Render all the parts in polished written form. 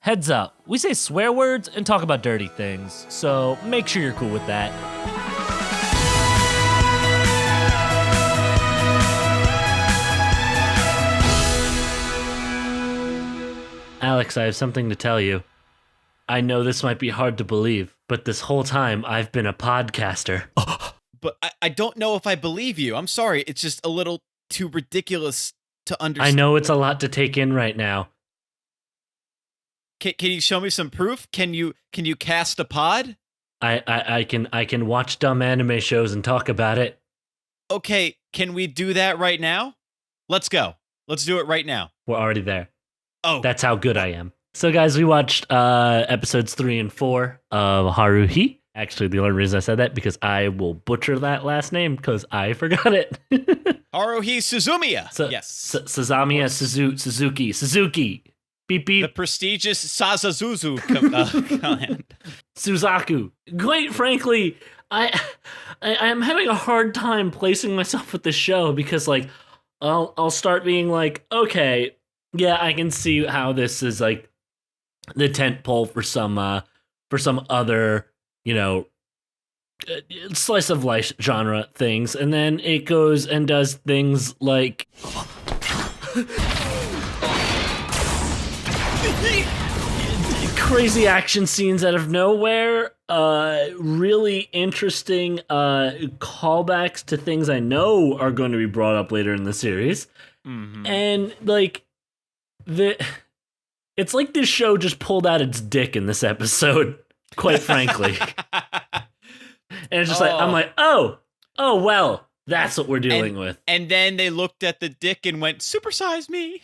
Heads up, we say swear words and talk about dirty things, so make sure you're cool with that. Alex, I have something to tell you. I know this might be hard to believe, but this whole time I've been a podcaster. But I don't know if I believe you. I'm sorry. It's just a little too ridiculous to understand. I know it's a lot to take in right now. Can you show me some proof? Can you cast a pod? I can watch dumb anime shows and talk about it. Okay, can we do that right now? Let's go. Let's do it right now. We're already there. Oh. That's how good I am. So guys, we watched episodes 3 and 4 of Haruhi. Actually, the only reason I said that because I will butcher that last name because I forgot it. Haruhi Suzumiya. Yes. Suzumiya Suzuki. Beep beep. The prestigious Sazazuzu clan. Suzaku. Quite frankly, I am having a hard time placing myself with the show because like I'll start being like, okay, yeah, I can see how this is like the tent pole for some other, slice of life genre things, and then it goes and does things like crazy action scenes out of nowhere, really interesting callbacks to things I know are going to be brought up later in the series, and like it's like this show just pulled out its dick in this episode, quite frankly. And it's just like, I'm like, oh, well, that's what we're dealing with. And then they looked at the dick and went, supersize me.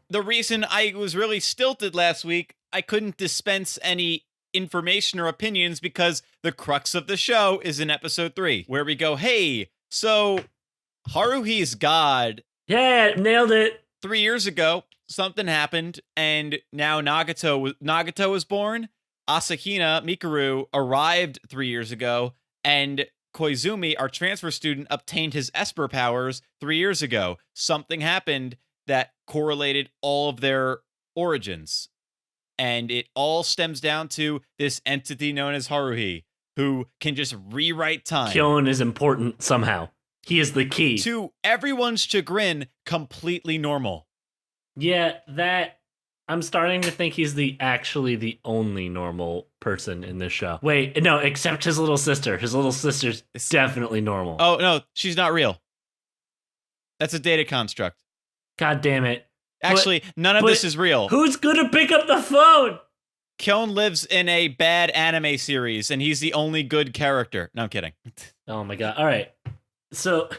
The reason I was really stilted last week, I couldn't dispense any information or opinions because the crux of the show is in episode 3, where we go, hey, so Haruhi's god. Yeah, nailed it. 3 years ago, something happened, and now Nagato was born. Asahina Mikuru arrived 3 years ago, and Koizumi, our transfer student, obtained his Esper powers 3 years ago. Something happened that correlated all of their origins. And it all stems down to this entity known as Haruhi, who can just rewrite time. Kyon is important somehow. He is the key. To everyone's chagrin, completely normal. Yeah, I'm starting to think he's actually the only normal person in this show. Wait, no, except his little sister. His little sister's definitely normal. Oh, no, she's not real. That's a data construct. God damn it. Actually, none of this is real. Who's gonna pick up the phone? Kyon lives in a bad anime series, and he's the only good character. No, I'm kidding. Oh my god. All right. So,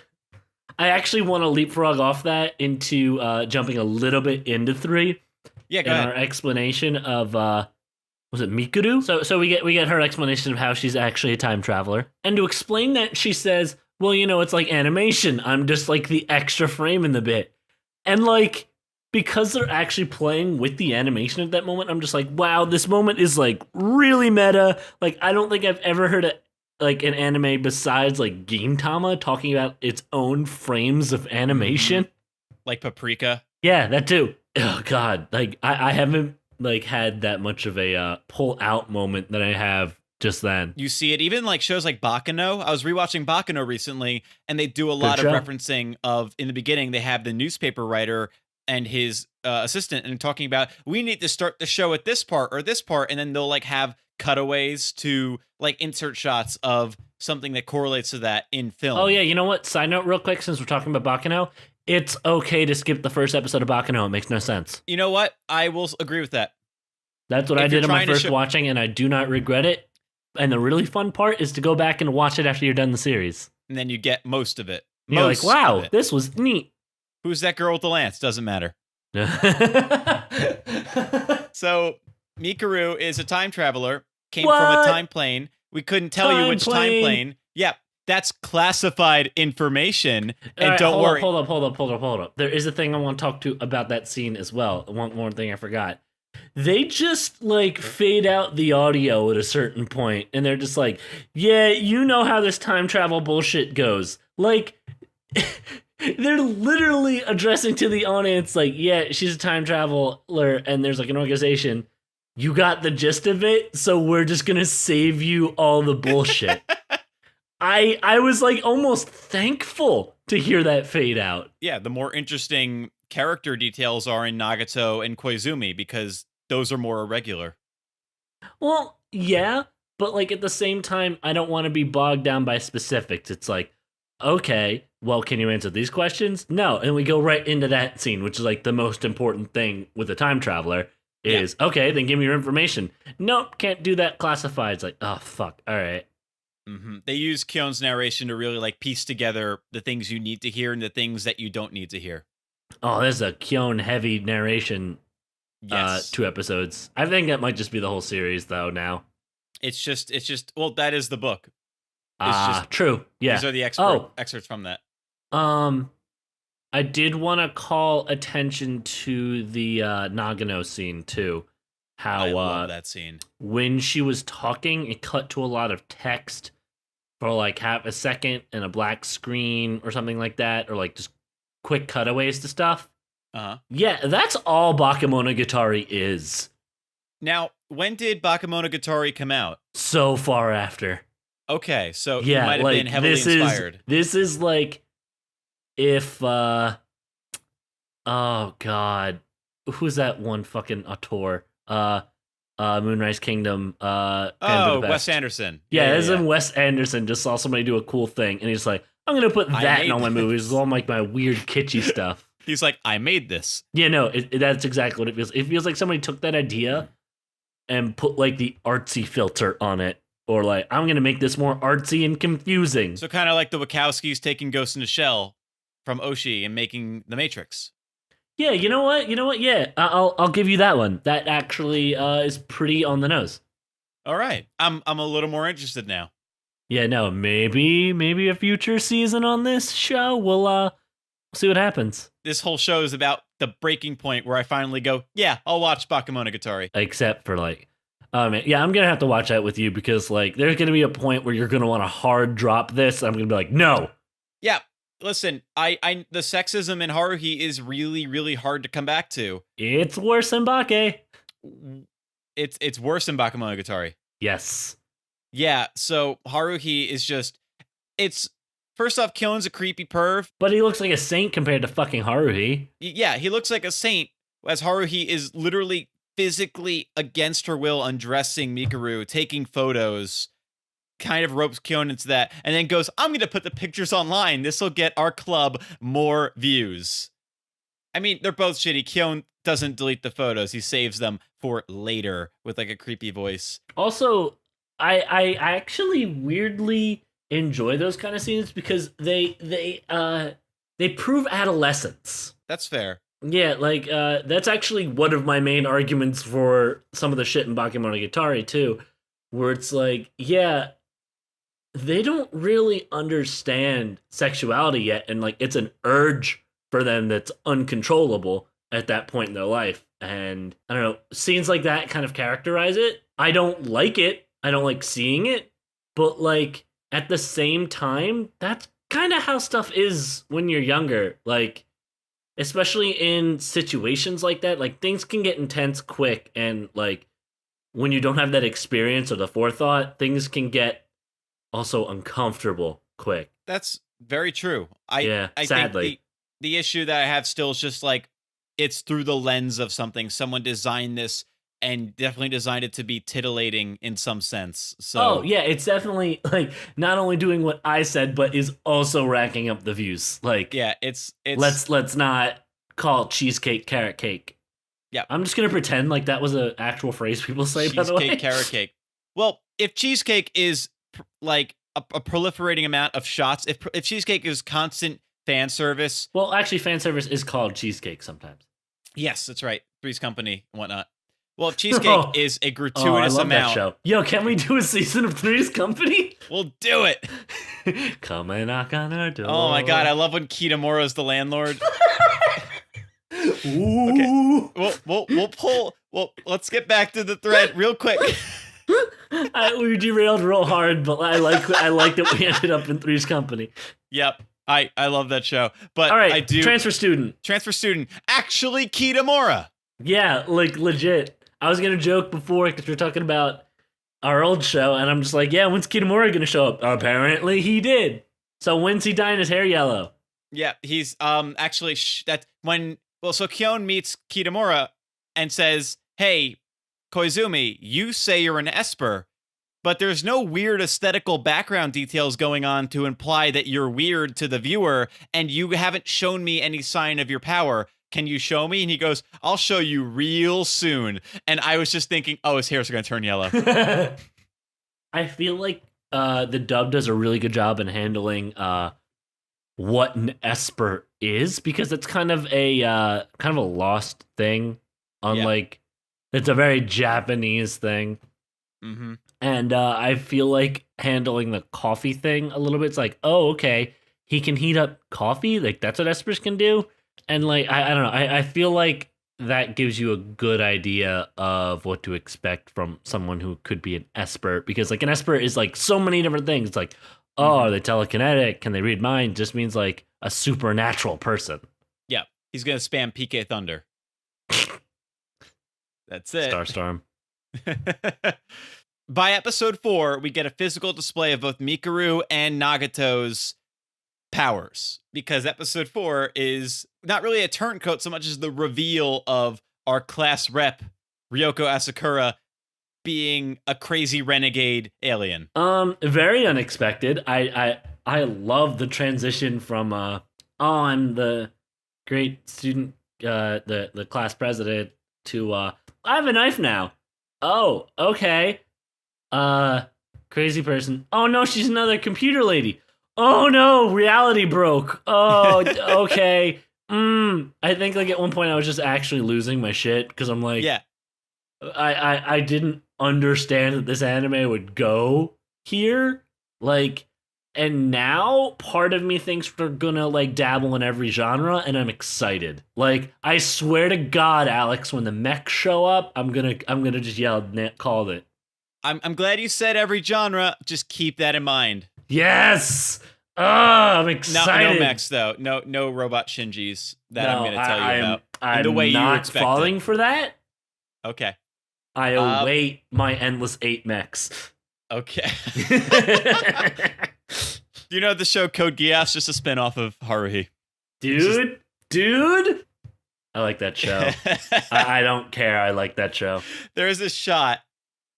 I actually want to leapfrog off that into jumping a little bit into 3. Yeah, go ahead. Our explanation of was it Mikuru? So we get her explanation of how she's actually a time traveler. And to explain that, she says, well, it's like animation. I'm just like the extra frame in the bit. And like, because they're actually playing with the animation at that moment, I'm just like, wow, this moment is like really meta. Like, I don't think I've ever heard an anime besides like Gintama talking about its own frames of animation. Like Paprika? Yeah, that too. Oh god, like I haven't like had that much of a pull out moment that I have just then. You see it even like shows like Baccano. I was rewatching Baccano recently, and they do a lot of referencing of, in the beginning, they have the newspaper writer and his assistant and talking about, we need to start the show at this part or this part, and then they'll like have cutaways to like insert shots of something that correlates to that in film. Oh yeah, you know what? Side note real quick, since we're talking about Baccano, it's okay to skip the first episode of Baccano. It makes no sense. You know what? I will agree with that. That's what I did in my first watching, and I do not regret it. And the really fun part is to go back and watch it after you're done the series. And then you get most of it. You're like, wow, this was neat. Who's that girl with the lance? Doesn't matter. So, Mikuru is a time traveler, came from a time plane. We couldn't tell you which time plane. Yep. That's classified information, and right, don't worry. Hold up. There is a thing I want to talk to about that scene as well. One more thing I forgot. They just, like, fade out the audio at a certain point, and they're just like, yeah, you know how this time travel bullshit goes. Like, They're literally addressing to the audience like, yeah, she's a time traveler and there's like an organization. You got the gist of it, so we're just gonna save you all the bullshit. I was like almost thankful to hear that fade out. Yeah, the more interesting character details are in Nagato and Koizumi because those are more irregular. Well, yeah, but like at the same time, I don't want to be bogged down by specifics. It's like, okay, well, can you answer these questions? No, and we go right into that scene, which is like the most important thing with a time traveler. Is okay, then give me your information. Nope, can't do that. Classified. It's like, oh fuck. All right. Mm-hmm. They use Kyon's narration to really like piece together the things you need to hear and the things that you don't need to hear. Oh, this is a Kyon heavy narration. Yes. 2 episodes. I think that might just be the whole series though. Now it's just. Well, that is the book. True. Yeah. These are the excerpts from that. I did want to call attention to the Nagano scene too. How I love that scene. When she was talking, it cut to a lot of text for like half a second and a black screen or something like that, or like just quick cutaways to stuff. Yeah, that's all Bakemonogatari is. Now, when did Bakemonogatari come out? So far after. Okay, so yeah, he might have like, been heavily inspired. This is like if oh god, who's that one fucking auteur? Moonrise Kingdom. Wes Anderson. Yeah, as in Wes Anderson just saw somebody do a cool thing, and he's like, I'm gonna put that in all my movies. It's all like my weird kitschy stuff. He's like, I made this. Yeah, no, that's exactly what it feels. It feels like somebody took that idea and put like the artsy filter on it, or like, I'm gonna make this more artsy and confusing. So kind of like the Wachowskis taking Ghost in the Shell from Oshii and making The Matrix. Yeah, you know what? Yeah, I'll give you that one. That actually is pretty on the nose. All right, I'm a little more interested now. Yeah, no, maybe a future season on this show. We'll see what happens. This whole show is about the breaking point where I finally go, yeah, I'll watch Bakemonogatari. Except for like, yeah, I'm gonna have to watch that with you because like, there's gonna be a point where you're gonna want to hard drop this. I'm gonna be like, no. Yeah. Listen, I the sexism in Haruhi is really, really hard to come back to. It's worse than Bake. It's worse than Bakemonogatari. Yes. Yeah, so Haruhi is just, it's, first off, Kyon's a creepy perv. But he looks like a saint compared to fucking Haruhi. Yeah, he looks like a saint, as Haruhi is literally physically against her will undressing Mikuru, taking photos, kind of ropes Kyon into that, and then goes, I'm going to put the pictures online. This will get our club more views. I mean, they're both shitty. Kyon doesn't delete the photos. He saves them for later with like a creepy voice. Also, I actually weirdly enjoy those kind of scenes because they prove adolescence. That's fair. Yeah, like that's actually one of my main arguments for some of the shit in Bakemonogatari too, where it's like, yeah, they don't really understand sexuality yet, and like it's an urge for them that's uncontrollable at that point in their life. And I don't know, scenes like that kind of characterize it. I don't like it. I don't like seeing it, but like at the same time, that's kind of how stuff is when you're younger. Like, especially in situations like that, like things can get intense quick, and like when you don't have that experience or the forethought, things can get also uncomfortable quick. That's very true. I sadly think the issue that I have still is just like, it's through the lens of something. Someone designed this and definitely designed it to be titillating in some sense. So, oh yeah, it's definitely like not only doing what I said, but is also racking up the views. Like, yeah, it's let's not call it cheesecake carrot cake. Yeah, I'm just gonna pretend like that was an actual phrase people say. By the way, cheesecake carrot cake. Well, if cheesecake is like a proliferating amount of shots, if cheesecake is constant fan service. Well, actually, fan service is called cheesecake sometimes. Yes, that's right. Three's Company and whatnot. Well, if cheesecake is a gratuitous I love amount. That show. Yo, can we do a season of Three's Company? We'll do it. Come and knock on our door. Oh my god, I love when Kitamura's the landlord. Ooh. Okay, we'll pull. Well, let's get back to the thread real quick. We derailed real hard, but I like that we ended up in Three's Company. Yep. I love that show. But All right, I do transfer student. Actually Kitamura. Yeah, like legit. I was gonna joke before because we're talking about our old show, and I'm just like, yeah, when's Kitamura gonna show up? Apparently, he did. So when's he dyeing his hair yellow? Yeah, he's actually so Kyon meets Kitamura and says, "Hey, Koizumi, you say you're an Esper, but there's no weird aesthetical background details going on to imply that you're weird to the viewer, and you haven't shown me any sign of your power. Can you show me?" And he goes, "I'll show you real soon." And I was just thinking, oh, his hair's going to turn yellow. I feel like the dub does a really good job in handling what an Esper is, because it's kind of a lost thing. Unlike, it's a very Japanese thing. Mm-hmm. And I feel like handling the coffee thing a little bit. It's like, oh, okay, he can heat up coffee. Like, that's what Espers can do. And like, I don't know. I feel like that gives you a good idea of what to expect from someone who could be an Esper, because like an Esper is like so many different things. It's like, oh, are they telekinetic? Can they read minds? Just means like a supernatural person. Yeah, he's gonna spam PK Thunder. That's it. Starstorm. By episode 4, we get a physical display of both Mikuru and Nagato's powers, because episode 4 is not really a turncoat so much as the reveal of our class rep Ryoko Asakura being a crazy renegade alien. Very unexpected. I love the transition from I'm the great student, the class president, to I have a knife now. Oh, okay. Crazy person. Oh no, she's another computer lady. Oh no, reality broke. Oh, okay. I think like at one point I was just actually losing my shit because I'm like, yeah, I didn't understand that this anime would go here. Like, and now part of me thinks we're gonna like dabble in every genre, and I'm excited. Like, I swear to God, Alex, when the mechs show up, I'm gonna just yell, called it. I'm glad you said every genre. Just keep that in mind. Yes. Oh, I'm excited. No mechs though. No robot Shinjis that I'm going to tell you about. I'm the way not you expect falling for that. Okay. I await my endless 8 mechs. Okay. You know the show Code Geass, just a spinoff of Haruhi. Dude. I like that show. I don't care. I like that show. There is a shot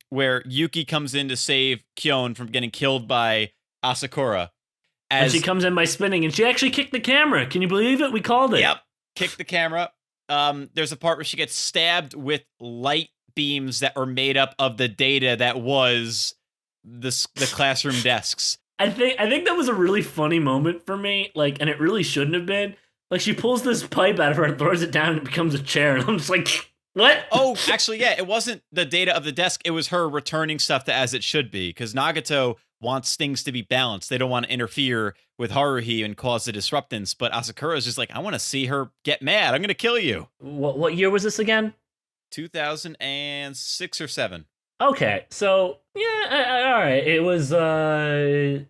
where Yuki comes in to save Kyon from getting killed by Asakura. And she comes in by spinning, and she actually kicked the camera. Can you believe it? We called it. Yep. Kicked the camera. There's a part where she gets stabbed with light beams that are made up of the data that was the classroom desks. I think that was a really funny moment for me. Like, and it really shouldn't have been. Like, she pulls this pipe out of her and throws it down, and it becomes a chair. And I'm just like, what? Oh, actually, yeah. It wasn't the data of the desk. It was her returning stuff to as it should be. Because Nagato wants things to be balanced. They don't want to interfere with Haruhi and cause the disruptance. But Asakura's just like, I want to see her get mad. I'm going to kill you. What year was this again? 2006 or 7. Okay, so yeah, all right. It was it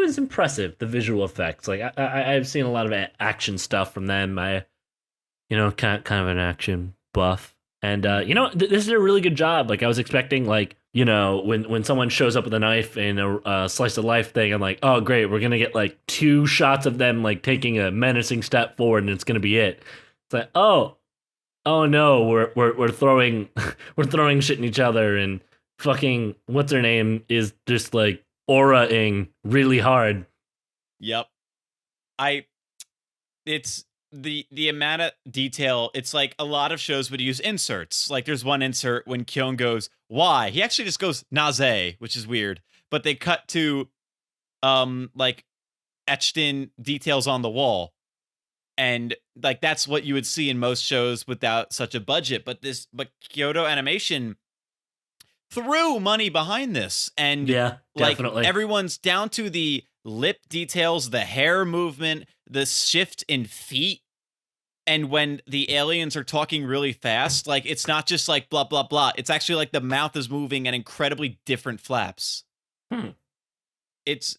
was impressive, the visual effects. Like I've seen a lot of action stuff from them. Kind of an action buff, and this is a really good job. Like I was expecting, like, when someone shows up with a knife in a slice of life thing, I'm like, oh great, we're gonna get like 2 shots of them like taking a menacing step forward, and it's gonna be it. It's like, oh no, we're throwing shit in each other, and fucking what's her name is just like aura-ing really hard. Yep. It's the Amana Detail. It's like a lot of shows would use inserts. Like there's one insert when Kyon goes, why? He actually just goes naze, which is weird. But they cut to like etched in details on the wall. And like that's what you would see in most shows without such a budget. But Kyoto Animation threw money behind this. And yeah, definitely. Like everyone's down to the lip details, the hair movement, the shift in feet. And when the aliens are talking really fast, like it's not just like blah, blah, blah. It's actually like the mouth is moving at incredibly different flaps. It's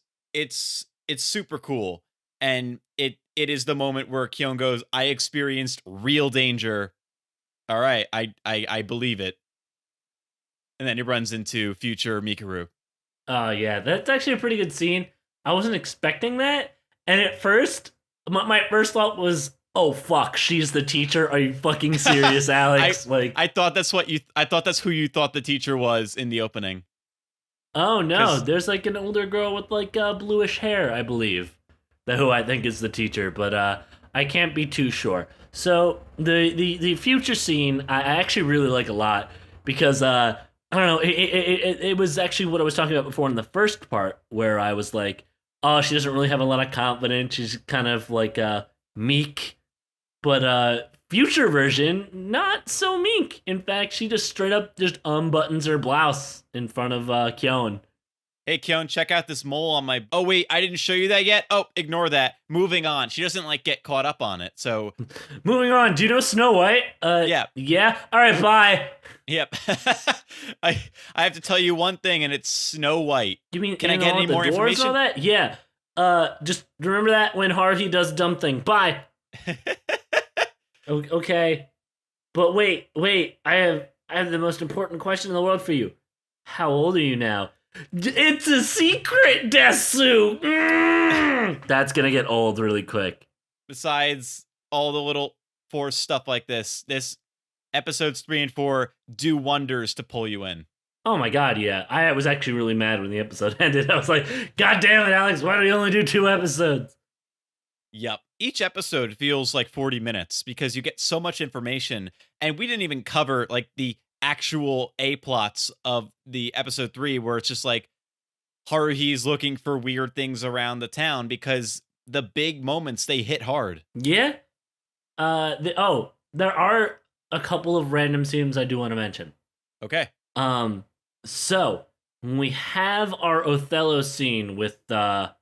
super cool. and it is the moment where Kyon goes, "I experienced real danger. All right, I believe it." And then he runs into future Mikuru. Oh yeah, that's actually a pretty good scene. I wasn't expecting that, and at first, my first thought was, "Oh fuck, she's the teacher. Are you fucking serious, Alex?" I thought that's who you thought the teacher was in the opening. Oh no, there's like an older girl with like bluish hair, I believe, that who I think is the teacher, but I can't be too sure. So the future scene I actually really like a lot because I don't know, it was actually what I was talking about before in the first part where I was like, oh, she doesn't really have a lot of confidence. She's kind of like meek, but future version not so meek. In fact, she just straight up just unbuttons her blouse in front of Kyon. Hey, Kyon, check out this mole on my... Oh, wait, I didn't show you that yet? Oh, ignore that. Moving on. She doesn't, like, get caught up on it, so... Moving on. Do you know Snow White? Yeah. Yeah? All right, bye. Yep. I have to tell you one thing, and it's Snow White. You mean can I get any more information? And all that? Yeah. Just remember that when Haruhi does dumb thing. Bye. Okay. But wait. I have the most important question in the world for you. How old are you now? It's a secret, Desu! That's gonna get old really quick. Besides all the little forced stuff like this episodes 3 and 4 do wonders to pull you in. Oh my god, yeah. I was actually really mad when the episode ended. I was like, God damn it, Alex, why do you only do 2 episodes? Yep. Each episode feels like 40 minutes because you get so much information, and we didn't even cover like the actual A-plots of the episode 3 where it's just like Haruhi's looking for weird things around the town because the big moments, they hit hard. Yeah. There are a couple of random scenes I do want to mention. Okay. So when we have our Othello scene with oh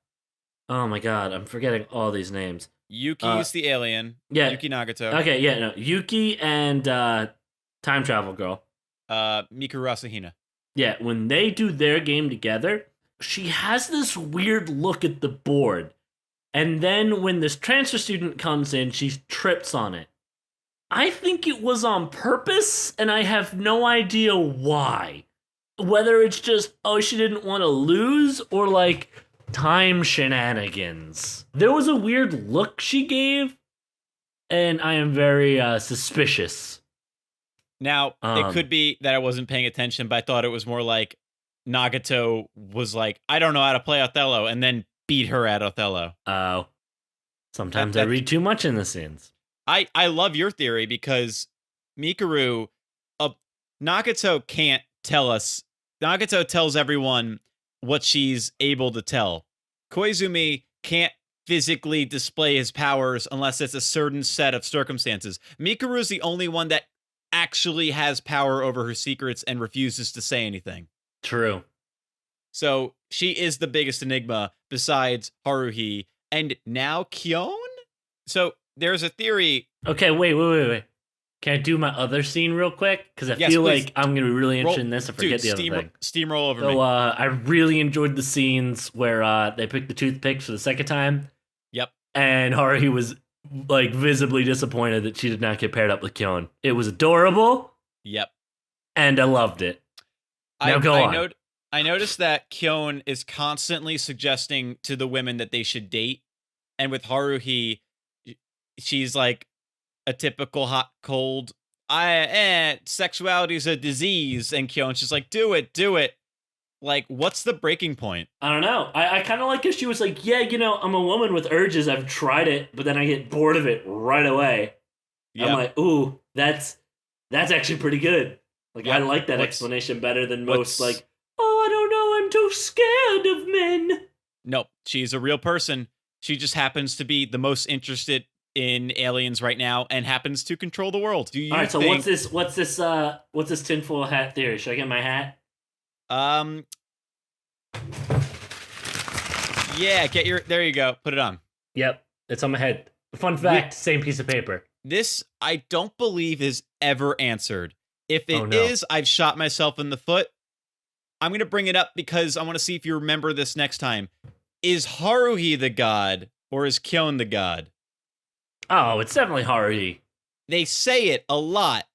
my god, I'm forgetting all these names. Yuki's the alien. Yeah. Yuki Nagato. Okay, yeah, no. Yuki and Time Travel Girl. Mikuru Asahina. Yeah, when they do their game together, she has this weird look at the board. And then when this transfer student comes in, she trips on it. I think it was on purpose, and I have no idea why. Whether it's just, oh, she didn't want to lose, or like time shenanigans. There was a weird look she gave, and I am very suspicious. Now, it could be that I wasn't paying attention, but I thought it was more like Nagato was like, I don't know how to play Othello, and then beat her at Othello. Oh. Sometimes I read too much in the scenes. I love your theory because Mikuru, Nagato can't tell us. Nagato tells everyone what she's able to tell. Koizumi can't physically display his powers unless it's a certain set of circumstances. Mikuru is the only one that actually has power over her secrets and refuses to say anything. True. So she is the biggest enigma besides Haruhi, and now Kyon? So there's a theory. Okay, wait. Can I do my other scene real quick? Because I feel please. like I'm going to be really interested in this and forget the other thing. Steamroll over me. So I really enjoyed the scenes where they picked the toothpicks for the second time. Yep. And Haruhi was like visibly disappointed that she did not get paired up with Kyon. It was adorable. Yep. And I loved it. Now go on. I noticed that Kyon is constantly suggesting to the women that they should date. And with Haruhi, she's like a typical hot, cold, sexuality is a disease. And Kyon's just like, do it. Like, what's the breaking point? I don't know. I kind of like if she was like, yeah, I'm a woman with urges. I've tried it, but then I get bored of it right away. Yep. I'm like, ooh, that's actually pretty good. Like, I like that explanation better than most, like, oh, I don't know, I'm too scared of men. Nope, she's a real person. She just happens to be the most interested in aliens right now and happens to control the world. Do you All right, so what's this tinfoil hat theory? Should I get my hat? Yeah, there you go. Put it on. Yep, it's on my head. Fun fact, same piece of paper. This, I don't believe, is ever answered. If it is, I've shot myself in the foot. I'm going to bring it up because I want to see if you remember this next time. Is Haruhi the god, or is Kyon the god? Oh, it's definitely Haruhi. They say it a lot,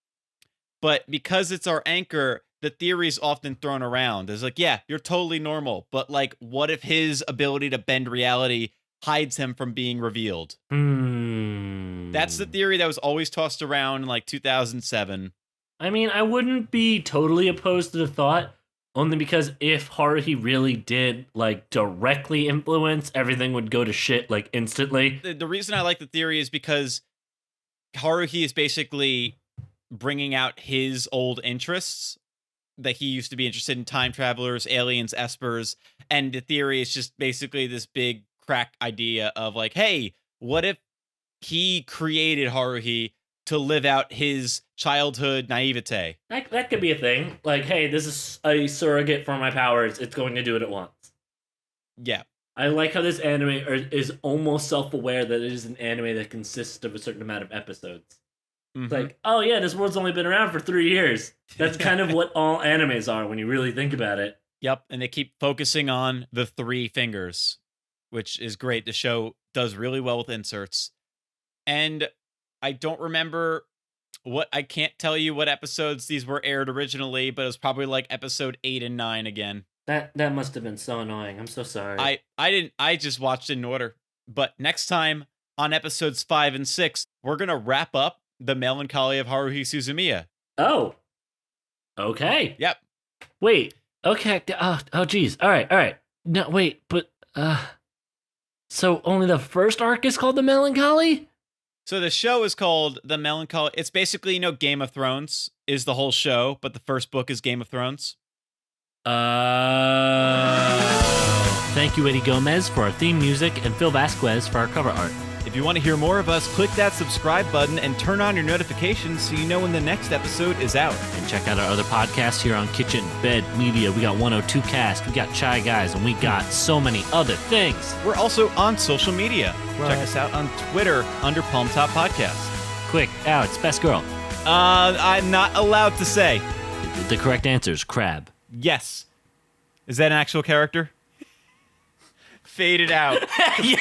but because it's our anchor, the theory's often thrown around. It's like, yeah, you're totally normal, but like, what if his ability to bend reality hides him from being revealed? That's the theory that was always tossed around in like 2007. I mean, I wouldn't be totally opposed to the thought, only because if Haruhi really did like directly influence, everything would go to shit like instantly. The reason I like the theory is because Haruhi is basically bringing out his old interests that he used to be interested in: time travelers, aliens, espers. And the theory is just basically this big crack idea of like, hey, what if he created Haruhi to live out his childhood naivete? That could be a thing. Like, hey, this is a surrogate for my powers. It's going to do it at once. Yeah. I like how this anime is almost self-aware that it is an anime that consists of a certain amount of episodes. It's like, oh yeah, this world's only been around for 3 years. That's kind of what all animes are when you really think about it. Yep, and they keep focusing on the 3 fingers, which is great. The show does really well with inserts. And I don't remember I can't tell you what episodes these were aired originally, but it was probably like episode 8 and 9 again. That must have been so annoying. I'm so sorry. I just watched in order. But next time on episodes 5 and 6, we're gonna wrap up the melancholy of Haruhi Suzumiya. Oh. Okay. Yep. Wait. Okay. Oh geez. All right. No, wait, but so only the first arc is called the melancholy? So the show is called The Melancholy. It's basically, Game of Thrones is the whole show, but the first book is Game of Thrones. Thank you, Eddie Gomez, for our theme music, and Phil Vasquez for our cover art. If you want to hear more of us, click that subscribe button and turn on your notifications so you know when the next episode is out. And check out our other podcasts here on Kitchen Bed Media. We got 102 Cast, we got Chai Guys, and we got so many other things. We're also on social media. Right. Check us out on Twitter under Palmtop Podcast. Quick, Alex, best girl. I'm not allowed to say. The correct answer is Crab. Yes. Is that an actual character? Fade it out. Yeah.